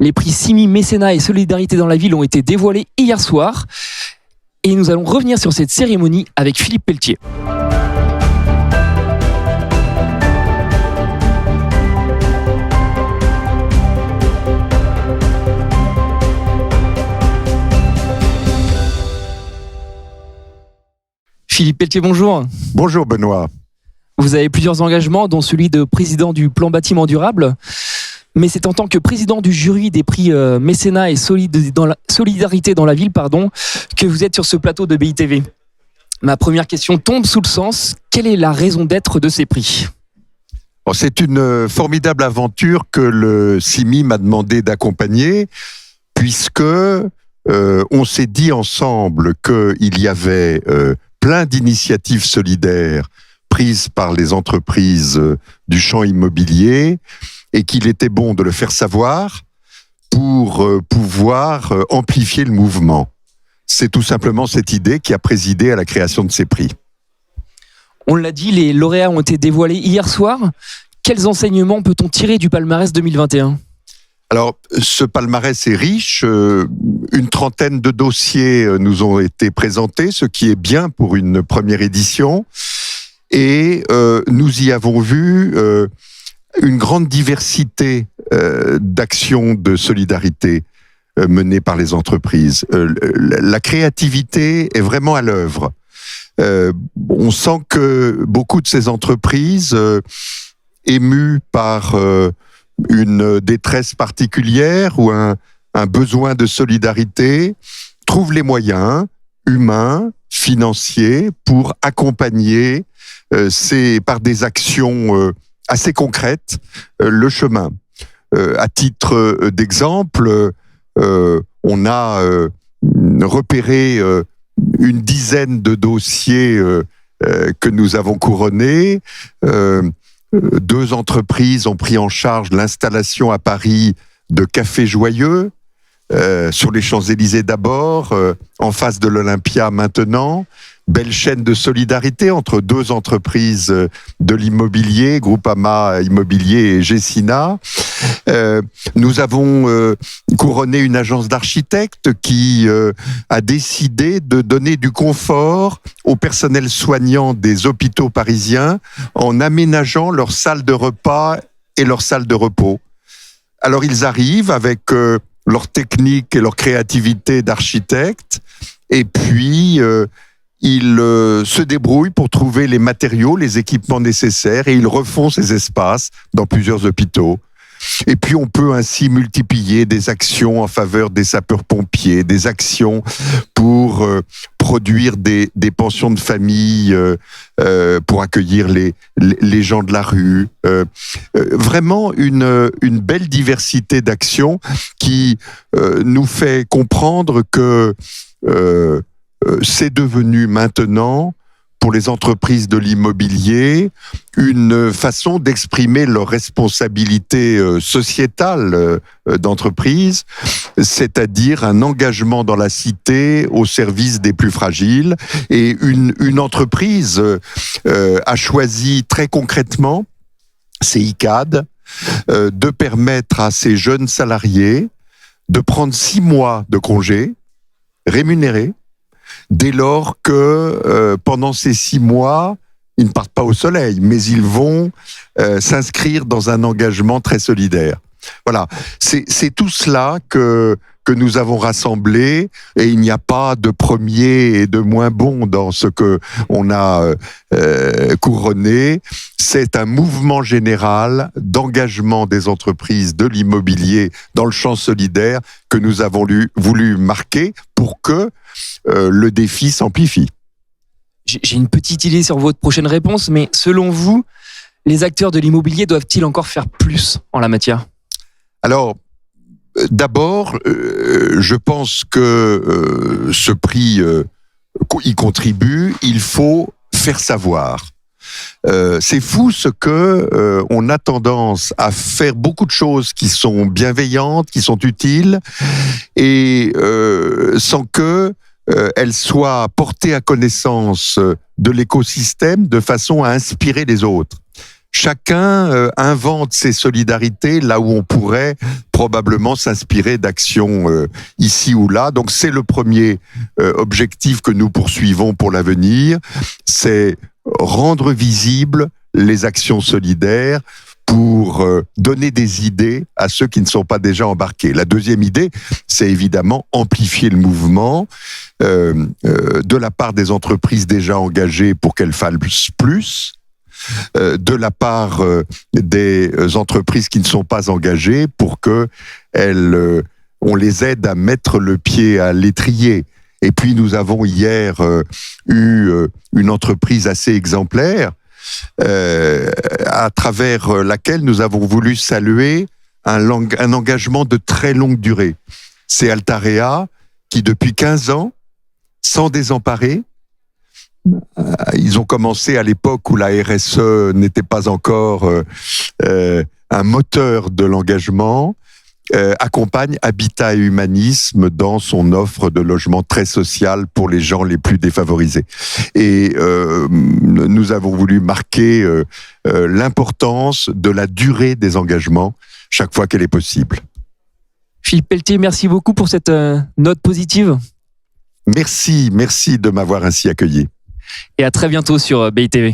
Les prix Simi, Mécénat et Solidarité dans la ville ont été dévoilés hier soir. Et nous allons revenir sur cette cérémonie avec Philippe Pelletier. Philippe Pelletier, bonjour. Bonjour Benoît. Vous avez plusieurs engagements, dont celui de président du plan bâtiment durable. Mais c'est en tant que président du jury des prix Mécénat et Solidarité dans la ville, que vous êtes sur ce plateau de BITV. Ma première question tombe sous le sens. Quelle est la raison d'être de ces prix ? C'est une formidable aventure que le CIMI m'a demandé d'accompagner, puisque on s'est dit ensemble qu'il y avait plein d'initiatives solidaires prises par les entreprises du champ immobilier et qu'il était bon de le faire savoir pour pouvoir amplifier le mouvement. C'est tout simplement cette idée qui a présidé à la création de ces prix. On l'a dit, les lauréats ont été dévoilés hier soir. Quels enseignements peut-on tirer du palmarès 2021 ? Alors, ce palmarès est riche. Une trentaine de dossiers nous ont été présentés, ce qui est bien pour une première édition. Et nous y avons vu une grande diversité d'actions de solidarité menées par les entreprises. La créativité est vraiment à l'œuvre. On sent que beaucoup de ces entreprises, émues par une détresse particulière ou un besoin de solidarité, trouvent les moyens humains, financiers, pour accompagner par des actions assez concrètes le chemin. À titre d'exemple, on a repéré une dizaine de dossiers que nous avons couronnés. 2 entreprises ont pris en charge l'installation à Paris de Café Joyeux, sur les Champs-Élysées d'abord, en face de l'Olympia maintenant. Belle chaîne de solidarité entre 2 entreprises de l'immobilier, Groupama Immobilier et Gecina. Nous avons couronné une agence d'architectes qui a décidé de donner du confort au personnel soignant des hôpitaux parisiens en aménageant leurs salles de repas et leurs salles de repos. Alors ils arrivent avec leur technique et leur créativité d'architecte, et puis ils se débrouillent pour trouver les matériaux, les équipements nécessaires, et ils refont ces espaces dans plusieurs hôpitaux. Et puis on peut ainsi multiplier des actions en faveur des sapeurs-pompiers, des actions pour produire des pensions de famille, pour accueillir les gens de la rue. Vraiment une belle diversité d'actions qui nous fait comprendre que c'est devenu maintenant, pour les entreprises de l'immobilier, une façon d'exprimer leur responsabilité sociétale d'entreprise, c'est-à-dire un engagement dans la cité au service des plus fragiles. Et une entreprise a choisi très concrètement, c'est ICAD, de permettre à ses jeunes salariés de prendre 6 mois de congé rémunérés, dès lors que pendant ces 6 mois, ils ne partent pas au soleil, mais ils vont s'inscrire dans un engagement très solidaire. Voilà, c'est tout cela que nous avons rassemblé, et il n'y a pas de premier et de moins bon dans ce que on a couronné. C'est un mouvement général d'engagement des entreprises de l'immobilier dans le champ solidaire que nous avons voulu marquer pour que le défi s'amplifie. J'ai une petite idée sur votre prochaine réponse, mais selon vous, les acteurs de l'immobilier doivent-ils encore faire plus en la matière ? Alors, d'abord, je pense que ce prix y contribue. Il faut faire savoir. C'est fou ce que on a tendance à faire beaucoup de choses qui sont bienveillantes, qui sont utiles, et sans que elles soient portées à connaissance de l'écosystème de façon à inspirer les autres. chacun invente ses solidarités là où on pourrait probablement s'inspirer d'actions ici ou là. Donc c'est le premier objectif que nous poursuivons pour l'avenir, c'est rendre visibles les actions solidaires pour donner des idées à ceux qui ne sont pas déjà embarqués. La deuxième idée, c'est évidemment amplifier le mouvement de la part des entreprises déjà engagées pour qu'elles fassent plus, de la part des entreprises qui ne sont pas engagées pour que on les aide à mettre le pied à l'étrier. Et puis nous avons hier eu une entreprise assez exemplaire à travers laquelle nous avons voulu saluer un engagement de très longue durée. C'est Altarea qui, depuis 15 ans, sans désemparer, ils ont commencé à l'époque où la RSE n'était pas encore un moteur de l'engagement, accompagne Habitat et Humanisme dans son offre de logement très social pour les gens les plus défavorisés. Et nous avons voulu marquer l'importance de la durée des engagements chaque fois qu'elle est possible. Philippe Pelletier, merci beaucoup pour cette note positive. Merci de m'avoir ainsi accueilli. Et à très bientôt sur BITV.